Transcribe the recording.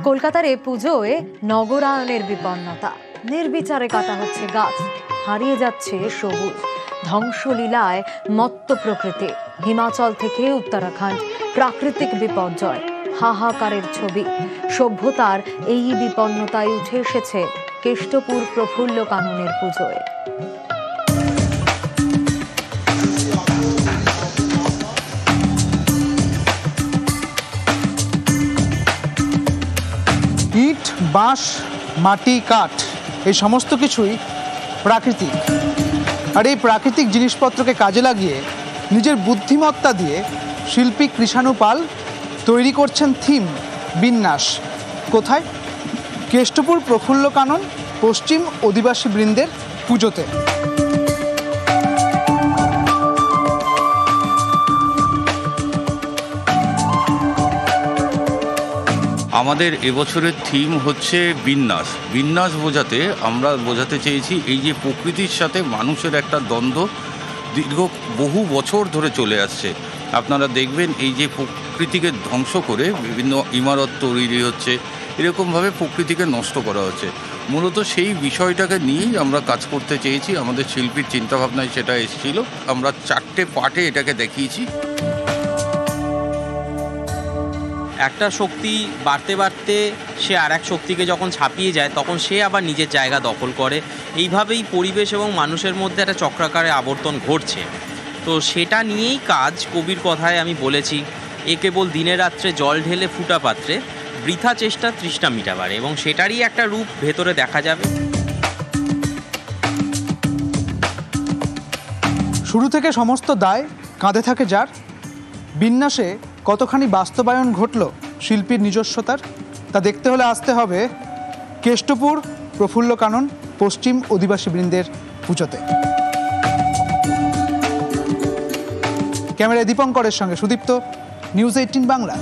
কলকাতার এ পুজোয় নগরায়নের বিপন্নতা, নির্বিচারে কাটা হচ্ছে গাছ, হারিয়ে যাচ্ছে সবুজ, ধ্বংসলীলায় মত্ত প্রকৃতি। হিমাচল থেকে উত্তরাখণ্ড, প্রাকৃতিক বিপর্যয়, হাহাকারের ছবি। সভ্যতার এই বিপন্নতায় উঠে এসেছে কেষ্টপুর প্রফুল্ল কাননের পুজোয়। ইট, বাঁশ, মাটি, কাঠ এই সমস্ত কিছুই প্রাকৃতিক। আর এই প্রাকৃতিক জিনিসপত্রকে কাজে লাগিয়ে নিজের বুদ্ধিমত্তা দিয়ে শিল্পী কৃষাণু পাল তৈরি করছেন থিম, বিন্যাস। কোথায়? কেষ্টপুর প্রফুল্ল কানন পশ্চিম অধিবাসী বৃন্দের পুজোতে। আমাদের এবছরের থিম হচ্ছে বিন্যাস। বিন্যাস বোঝাতে আমরা বোঝাতে চেয়েছি এই যে প্রকৃতির সাথে মানুষের একটা দ্বন্দ্ব দীর্ঘ বহু বছর ধরে চলে আসছে। আপনারা দেখবেন এই যে প্রকৃতিকে ধ্বংস করে বিভিন্ন ইমারত তৈরি হচ্ছে, এরকমভাবে প্রকৃতিকে নষ্ট করা হচ্ছে। মূলত সেই বিষয়টাকে নিয়েই আমরা কাজ করতে চেয়েছি। আমাদের শিল্পীর চিন্তাভাবনায় সেটা এসেছিল। আমরা 4টে পার্টে এটাকে দেখিয়েছি। একটা শক্তি বাড়তে বাড়তে সে আর এক শক্তিকে যখন ছাপিয়ে যায়, তখন সে আবার নিজের জায়গা দখল করে। এইভাবেই পরিবেশ এবং মানুষের মধ্যে একটা চক্রাকারে আবর্তন ঘটছে। তো সেটা নিয়েই কাজ। কবির কথায় আমি বলেছি, এ কেবল দিনে রাত্রে জল ঢেলে ফুটা পাত্রে, বৃথা চেষ্টা তৃষ্ণা মিটাবার। এবং সেটারই একটা রূপ ভেতরে দেখা যাবে। শুরু থেকে সমস্ত দায় কাঁধে থাকে যার। বিন্যাসে কতখানি বাস্তবায়ন ঘটল শিল্পীর নিজস্বতার, তা দেখতে হলে আসতে হবে কেষ্টপুর প্রফুল্ল কানন পশ্চিম অধিবাসী বৃন্দের পুজোতে। ক্যামেরায় দীপঙ্করের সঙ্গে সুদীপ্ত, নিউজ 18 বাংলা।